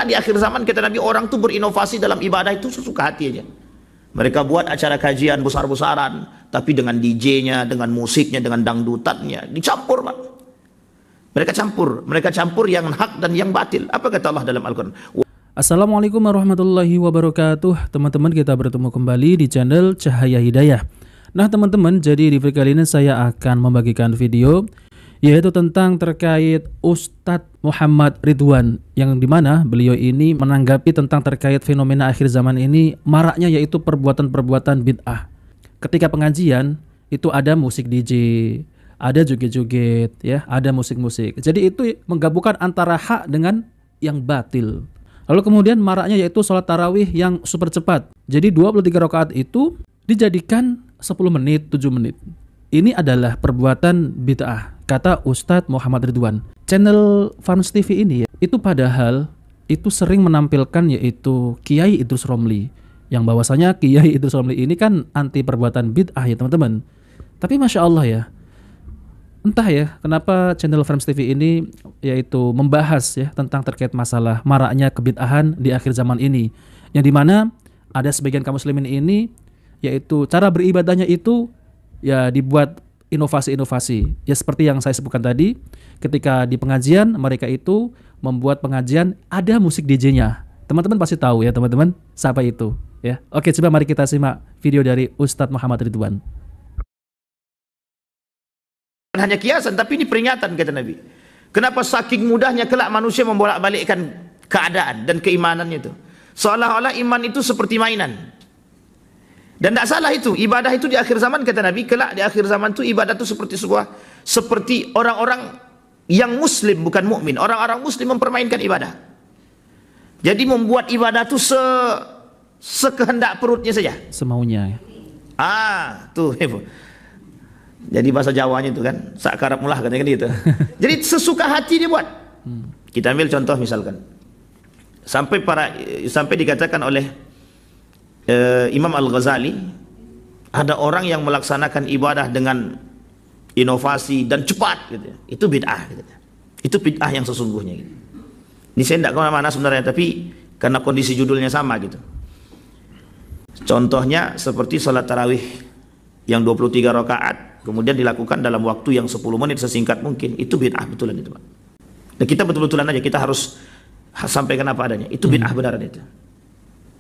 Di akhir zaman kata Nabi, orang tuh berinovasi dalam ibadah itu sesuka hati aja. Mereka buat acara kajian besar-besaran, tapi dengan DJ-nya, dengan musiknya, dengan dangdutannya, dicampur, Pak. Mereka campur yang hak dan yang batil. Apa kata Allah dalam Al-Quran? Assalamualaikum warahmatullahi wabarakatuh. Teman-teman, kita bertemu kembali di channel Cahaya Hidayah. Nah teman-teman, jadi di video kali ini saya akan membagikan video yaitu tentang terkait Ustadz Muhammad Ridwan, yang dimana beliau ini menanggapi tentang terkait fenomena akhir zaman ini maraknya yaitu perbuatan-perbuatan bid'ah. Ketika pengajian itu ada musik DJ, ada joget-joget, ya, ada musik-musik. Jadi itu menggabungkan antara hak dengan yang batil. Lalu kemudian maraknya yaitu sholat tarawih yang super cepat. Jadi 23 rakaat itu dijadikan 10 menit, 7 menit. Ini adalah perbuatan bid'ah, kata Ustadz Muhammad Ridwan. Channel Farms TV ini ya, itu padahal itu sering menampilkan yaitu Kiai Idrus Romli, yang bahwasanya Kiai Idrus Romli ini kan anti perbuatan bid'ah ya teman-teman. Tapi Masya Allah ya, entah ya kenapa channel Farms TV ini yaitu membahas ya tentang terkait masalah maraknya kebid'ahan di akhir zaman ini, yang dimana ada sebagian kaum muslimin ini yaitu cara beribadahnya itu ya dibuat inovasi-inovasi. Ya seperti yang saya sebutkan tadi, ketika di pengajian mereka itu membuat pengajian ada musik DJ-nya. Teman-teman pasti tahu ya teman-teman, siapa itu ya. Oke, coba mari kita simak video dari Ustadz Muhammad Ridwan. Hanya kiasan, tapi ini peringatan kata Nabi. Kenapa saking mudahnya kelak manusia membolak-balikkan keadaan dan keimanannya itu. Seolah-olah iman itu seperti mainan. Dan tidak salah itu, ibadah itu di akhir zaman kata Nabi, kelak di akhir zaman itu ibadah itu seperti orang-orang yang muslim bukan mukmin. Orang-orang muslim mempermainkan ibadah. Jadi membuat ibadah itu sekehendak perutnya saja. Semaunya. Tuh. Jadi bahasa Jawanya itu kan, sakarap mulah katanya kan gitu. Jadi sesuka hati dia buat. Kita ambil contoh misalkan. Sampai dikatakan oleh Imam Al-Ghazali, ada orang yang melaksanakan ibadah dengan inovasi dan cepat gitu. Itu bid'ah gitu. Itu bid'ah yang sesungguhnya gitu. Ini saya tidak kemana-mana sebenarnya, tapi karena kondisi judulnya sama gitu. Contohnya seperti sholat tarawih yang 23 rakaat kemudian dilakukan dalam waktu yang 10 menit sesingkat mungkin. Itu bid'ah betulan itu, Pak. Dan kita betul-betulan aja, kita harus sampaikan apa adanya. Itu bid'ah benaran itu.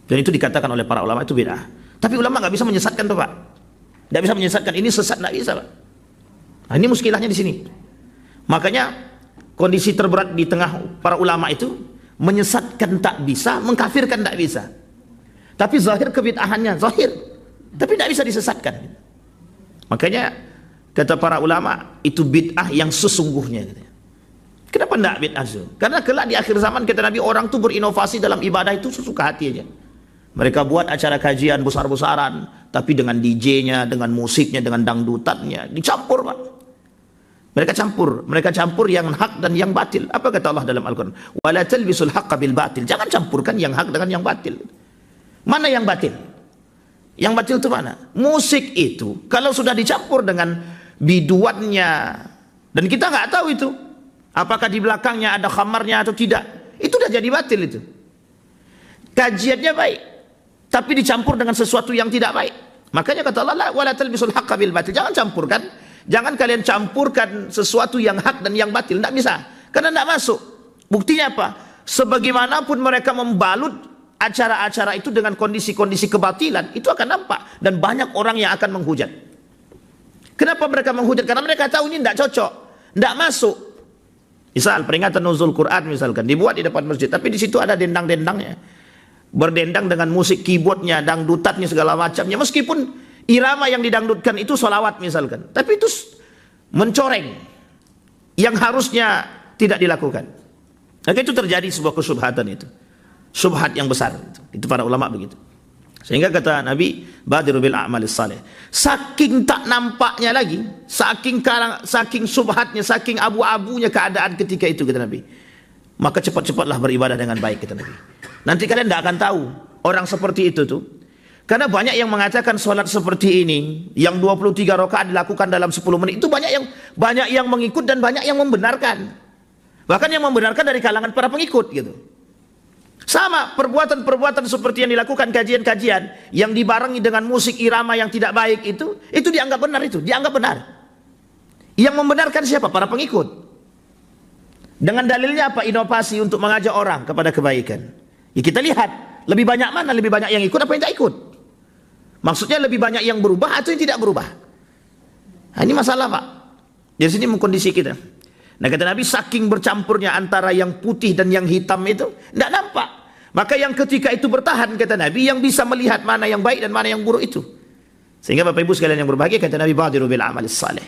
Dan itu dikatakan oleh para ulama itu bid'ah. Tapi ulama nggak bisa menyesatkan tuh, Pak. Nggak bisa menyesatkan. Ini sesat, nggak bisa, Pak. Nah, ini muskilahnya di sini. Makanya kondisi terberat di tengah para ulama itu menyesatkan tak bisa, mengkafirkan tak bisa. Tapi zahir kebid'ahannya zahir, tapi tidak bisa disesatkan. Makanya kata para ulama itu bid'ah yang sesungguhnya. Kenapa tidak bid'ah itu? Karena kelak di akhir zaman kata Nabi, orang tuh berinovasi dalam ibadah itu sesuka hati aja. Mereka buat acara kajian besar-besaran, tapi dengan DJ-nya, dengan musiknya, dengan dangdutannya, dicampur, Pak. Mereka campur yang hak dan yang batil. Apa kata Allah dalam Al-Quran? Wala talbisul haqqa bil batil. Jangan campurkan yang hak dengan yang batil. Mana yang batil? Yang batil itu mana? Musik itu kalau sudah dicampur dengan biduannya, dan kita nggak tahu itu apakah di belakangnya ada khamarnya atau tidak, itu udah jadi batil itu. Kajiannya baik, tapi dicampur dengan sesuatu yang tidak baik. Makanya kata Allah, wala talbisul haqqa bil batil. Jangan campurkan, jangan kalian campurkan sesuatu yang hak dan yang batil. Tidak bisa, karena tidak masuk. Buktinya apa? Sebagaimanapun mereka membalut acara-acara itu dengan kondisi-kondisi kebatilan, itu akan nampak, dan banyak orang yang akan menghujat. Kenapa mereka menghujat? Karena mereka tahu ini tidak cocok, tidak masuk. Misal peringatan nuzul Quran misalkan dibuat di depan masjid, tapi di situ ada dendang-dendangnya, berdendang dengan musik keyboardnya, dangdutannya segala macamnya. Meskipun irama yang didangdutkan itu sholawat misalkan, tapi itu mencoreng yang harusnya tidak dilakukan. Maka itu terjadi sebuah kesyubhatan itu. Subhat yang besar itu para ulama begitu. Sehingga kata Nabi, badiru bil a'malis salih. Saking tak nampaknya lagi, saking subhatnya, saking abu-abunya keadaan ketika itu kata Nabi, maka cepat-cepatlah beribadah dengan baik kata Nabi. Nanti kalian tidak akan tahu orang seperti itu tuh. Karena banyak yang mengatakan sholat seperti ini yang 23 rakaat dilakukan dalam 10 menit itu banyak yang mengikut dan banyak yang membenarkan. Bahkan yang membenarkan dari kalangan para pengikut gitu. Sama perbuatan-perbuatan seperti yang dilakukan kajian-kajian yang dibarengi dengan musik irama yang tidak baik itu dianggap benar, dianggap benar. Yang membenarkan siapa? Para pengikut. Dengan dalilnya apa? Inovasi untuk mengajak orang kepada kebaikan. Ya, kita lihat lebih banyak mana, lebih banyak yang ikut apa yang tidak ikut. Maksudnya lebih banyak yang berubah atau yang tidak berubah. Nah, ini masalah Pak. Dari sini mengkondisi kita. Nah kata Nabi, saking bercampurnya antara yang putih dan yang hitam itu tidak nampak. Maka yang ketika itu bertahan, kata Nabi, yang bisa melihat mana yang baik dan mana yang buruk itu. Sehingga Bapak Ibu sekalian yang berbahagia, kata Nabi, badiru bil amalis saleh.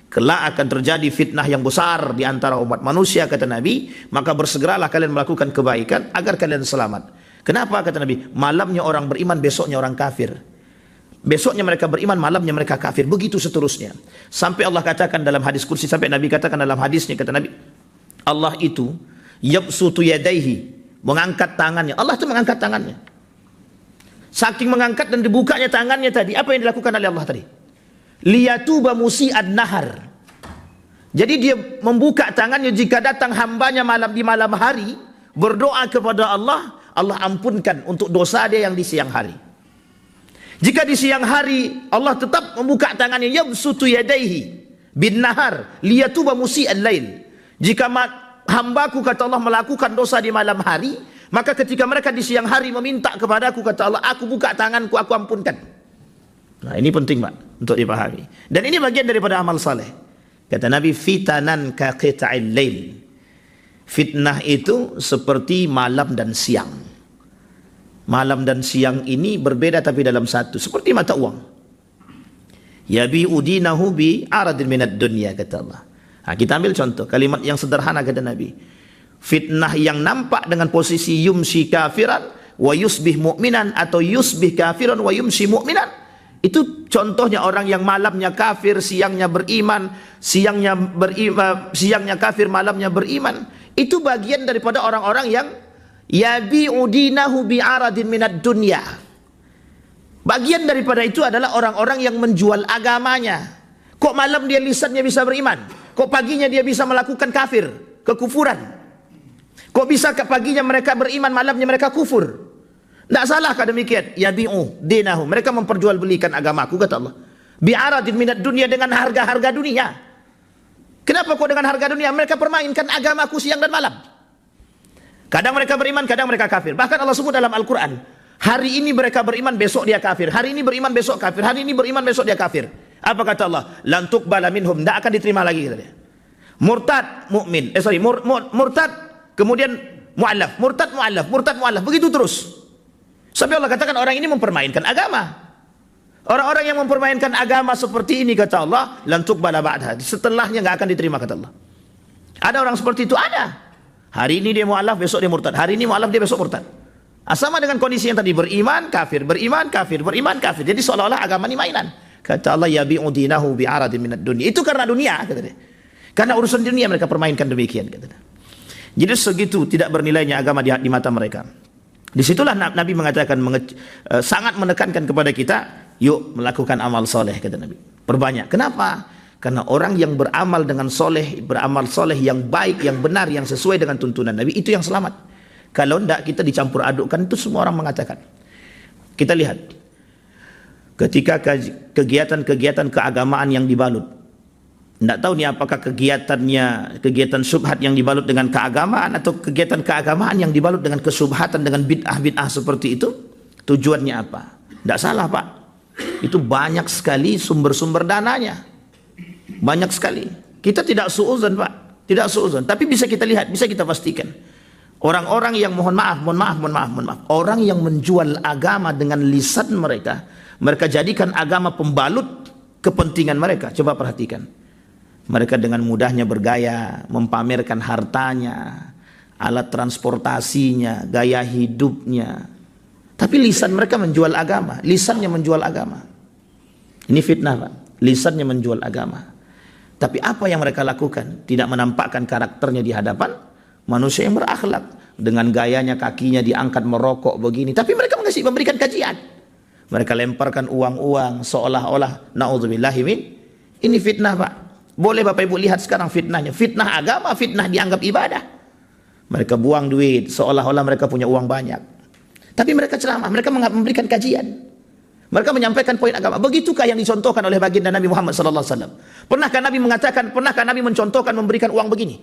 Kelak akan terjadi fitnah yang besar di antara umat manusia, kata Nabi, maka bersegeralah kalian melakukan kebaikan agar kalian selamat. Kenapa kata Nabi? Malamnya orang beriman, besoknya orang kafir. Besoknya mereka beriman, malamnya mereka kafir. Begitu seterusnya. Sampai Allah katakan dalam hadis kursi, sampai Nabi katakan dalam hadisnya, kata Nabi, Allah itu yabsutu yadaihi, mengangkat tangannya. Allah itu mengangkat tangannya. Saking mengangkat dan dibukanya tangannya tadi, apa yang dilakukan oleh Allah tadi? Liyatuba musi'ad nahar. Jadi dia membuka tangannya jika datang hambanya di malam hari, berdoa kepada Allah, Allah ampunkan untuk dosa dia yang di siang hari. Jika di siang hari Allah tetap membuka tangannya, yabsutu yadaihi bin nahar liyatuba musi'al lail. Jika hambaku, kata Allah, melakukan dosa di malam hari, maka ketika mereka di siang hari meminta kepadaku, kata Allah, aku buka tanganku, aku ampunkan. Nah ini penting Pak untuk dipahami. Dan ini bagian daripada amal saleh. Kata Nabi, fitanan ka qita'il lail. Fitnah itu seperti malam dan siang. Malam dan siang ini berbeda tapi dalam satu, seperti mata uang. Yabi'u dinahu bi aradin minad dunya, kata Allah. Nah, kita ambil contoh kalimat yang sederhana, kata Nabi. Fitnah yang nampak dengan posisi yumsi kafiran wa yusbih mu'minan, atau yusbih kafiran wa yumsi mu'minan. Itu contohnya orang yang malamnya kafir, siangnya beriman, siangnya kafir, malamnya beriman. Itu bagian daripada orang-orang yang yabi'u dinahu bi'aradin minad dunya. Bagian daripada itu adalah orang-orang yang menjual agamanya. Kok malam dia lisannya bisa beriman, kok paginya dia bisa melakukan kafir, kekufuran. Kok bisa ke paginya mereka beriman, malamnya mereka kufur. Tidak salahkah demikian? Yabi'u dinahu, mereka memperjualbelikan agamaku, kata Allah, bi'aradin minad dunya, dengan harga-harga dunia. Kenapa kok dengan harga dunia? Mereka permainkan agamaku siang dan malam. Kadang mereka beriman, kadang mereka kafir. Bahkan Allah sebut dalam Al-Quran, hari ini mereka beriman, besok dia kafir. Hari ini beriman, besok kafir. Hari ini beriman, besok dia kafir. Apa kata Allah? Lan tuqbala minhum, tidak akan diterima lagi, kata dia. Murtad, mukmin. Murtad, kemudian mu'allaf. Murtad, mu'allaf. Murtad, mu'allaf. Begitu terus. Sampai Allah katakan orang ini mempermainkan agama. Orang-orang yang mempermainkan agama seperti ini, kata Allah, lan tuqbala ba'daha. Setelahnya tidak akan diterima, kata Allah. Ada orang seperti itu? Ada. Hari ini dia mu'alaf, besok dia murtad. Hari ini mu'alaf, dia besok murtad. Sama dengan kondisi yang tadi, beriman, kafir, beriman, kafir, beriman, kafir. Jadi seolah-olah agama ini mainan. Kata Allah, yabi'u dinahu bi'aradin minad dunya. Itu karena dunia, kata dia. Karena urusan dunia mereka permainkan demikian, kata dia. Jadi segitu tidak bernilainya agama di mata mereka. Disitulah Nabi mengatakan, sangat menekankan kepada kita, yuk melakukan amal soleh, kata Nabi. Perbanyak. Kenapa? Karena orang yang beramal dengan soleh, beramal soleh yang baik, yang benar, yang sesuai dengan tuntunan Nabi, itu yang selamat. Kalau tidak, kita dicampur adukkan, itu semua orang mengatakan. Kita lihat, ketika kegiatan-kegiatan keagamaan yang dibalut, tidak tahu nih apakah kegiatan syubhat yang dibalut dengan keagamaan, atau kegiatan keagamaan yang dibalut dengan kesubhatan, dengan bid'ah-bid'ah seperti itu, tujuannya apa? Tidak salah Pak, itu banyak sekali sumber-sumber dananya. Banyak sekali. Kita tidak suuzon Pak, tidak suuzon. Tapi bisa kita lihat, bisa kita pastikan. Orang-orang yang mohon maaf, orang yang menjual agama dengan lisan mereka, mereka jadikan agama pembalut kepentingan mereka. Coba perhatikan. Mereka dengan mudahnya bergaya, mempamerkan hartanya, alat transportasinya, gaya hidupnya. Tapi lisan mereka menjual agama, lisannya menjual agama. Ini fitnah Pak, lisannya menjual agama. Tapi apa yang mereka lakukan? Tidak menampakkan karakternya di hadapan manusia yang berakhlak. Dengan gayanya kakinya diangkat merokok begini. Tapi mereka memberikan kajian. Mereka lemparkan uang-uang seolah-olah na'udzubillahi min. Ini fitnah Pak. Boleh Bapak Ibu lihat sekarang fitnahnya. Fitnah agama, fitnah dianggap ibadah. Mereka buang duit seolah-olah mereka punya uang banyak. Tapi mereka ceramah, mereka memberikan kajian. Mereka menyampaikan poin agama. Begitukah yang dicontohkan oleh baginda Nabi Muhammad sallallahu alaihi wasallam? Pernahkah Nabi mengatakan, pernahkah Nabi mencontohkan memberikan uang begini?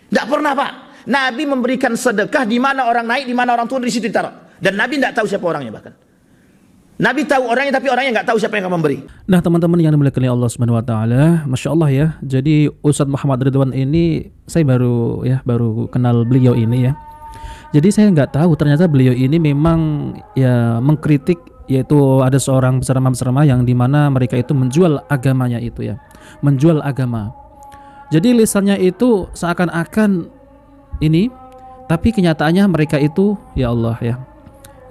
Tidak pernah, Pak. Nabi memberikan sedekah di mana orang naik, di mana orang turun, di situ ditaruh. Dan Nabi tidak tahu siapa orangnya bahkan. Nabi tahu orangnya, tapi orangnya nggak tahu siapa yang akan memberi. Nah, teman-teman yang dimuliakan oleh Allah Subhanahu wa taala, Masya Allah ya. Jadi Ustadz Muhammad Ridwan ini saya baru kenal beliau ini ya. Jadi saya nggak tahu ternyata beliau ini memang ya mengkritik, yaitu ada seorang penceramah yang dimana mereka itu menjual agamanya itu ya, menjual agama. Jadi lisannya itu seakan-akan ini, tapi kenyataannya mereka itu ya Allah ya.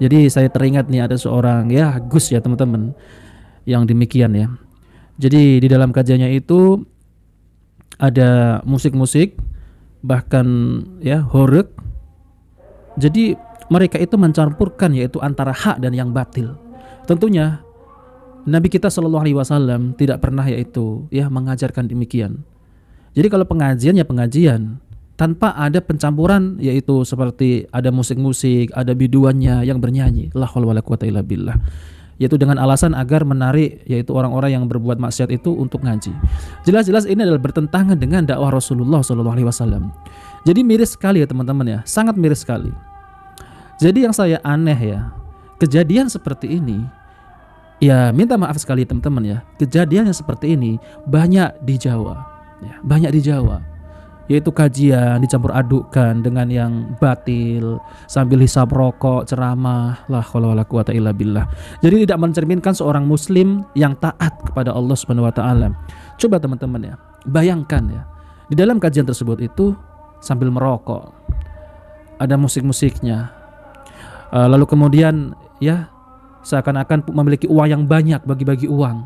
Jadi saya teringat nih ada seorang ya Gus ya teman-teman yang demikian ya. Jadi di dalam kajiannya itu ada musik-musik, bahkan ya horeg. Jadi mereka itu mencampurkan yaitu antara hak dan yang batil. Tentunya Nabi kita Shallallahu Alaihi Wasallam tidak pernah yaitu ya mengajarkan demikian. Jadi kalau pengajian ya pengajian tanpa ada pencampuran, yaitu seperti ada musik-musik, ada biduannya yang bernyanyi, la haula wala quwata illa billah, yaitu dengan alasan agar menarik yaitu orang-orang yang berbuat maksiat itu untuk ngaji. Jelas-jelas ini adalah bertentangan dengan dakwah Rasulullah SAW. Jadi miris sekali ya teman-teman ya, sangat miris sekali. Jadi yang saya aneh ya, kejadian seperti ini, ya minta maaf sekali teman-teman ya, kejadian yang seperti ini banyak di Jawa, ya, banyak di Jawa. Yaitu kajian dicampur adukkan dengan yang batil sambil hisab rokok, ceramah, la haula wala quwata illa billah. Jadi tidak mencerminkan seorang muslim yang taat kepada Allah Subhanahu wa taala. Coba teman-teman ya, bayangkan ya, di dalam kajian tersebut itu sambil merokok, ada musik-musiknya. Lalu kemudian ya seakan-akan memiliki uang yang banyak, bagi-bagi uang.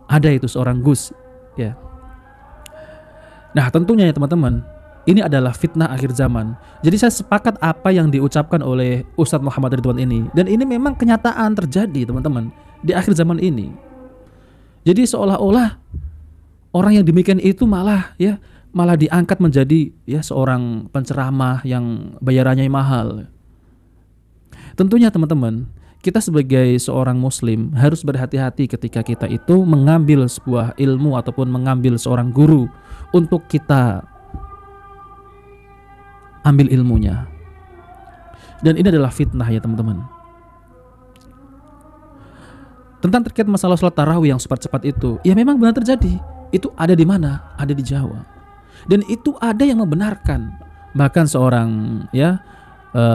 Ada itu seorang Gus ya. Nah tentunya ya teman-teman, ini adalah fitnah akhir zaman. Jadi saya sepakat apa yang diucapkan oleh Ustadz Muhammad Ridwan ini. Dan ini memang kenyataan terjadi teman-teman di akhir zaman ini. Jadi seolah-olah orang yang demikian itu malah diangkat menjadi ya seorang penceramah yang bayarannya mahal. Tentunya teman-teman, kita sebagai seorang muslim harus berhati-hati ketika kita itu mengambil sebuah ilmu ataupun mengambil seorang guru untuk kita ambil ilmunya. Dan ini adalah fitnah ya teman-teman. Tentang terkait masalah sholat tarawih yang super cepat itu, ya memang benar terjadi. Itu ada di mana? Ada di Jawa. Dan itu ada yang membenarkan. Bahkan seorang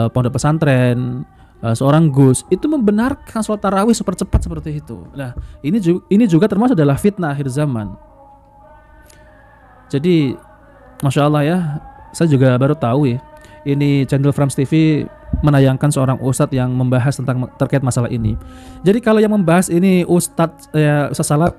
pondok pesantren, seorang Gus itu membenarkan sholat tarawih super cepat seperti itu. Nah, ini juga termasuk adalah fitnah akhir zaman. Jadi, Masya Allah ya, saya juga baru tahu ya, ini channel Frams TV menayangkan seorang ustadz yang membahas tentang terkait masalah ini. Jadi kalau yang membahas ini Ustadz Salah.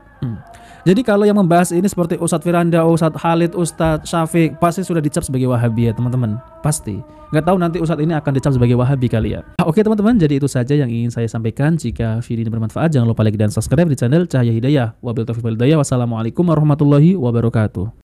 Jadi kalau yang membahas ini seperti Ustadz Firanda, Ustadz Khalid, Ustadz Syafiq, pasti sudah dicap sebagai Wahabi ya teman-teman. Pasti. Nggak tahu nanti Ustadz ini akan dicap sebagai Wahabi kali ya. Oke teman-teman, jadi itu saja yang ingin saya sampaikan. Jika video ini bermanfaat, jangan lupa like dan subscribe di channel Cahaya Hidayah. Wabillahi taufiq wal hidayah. Wassalamualaikum warahmatullahi wabarakatuh.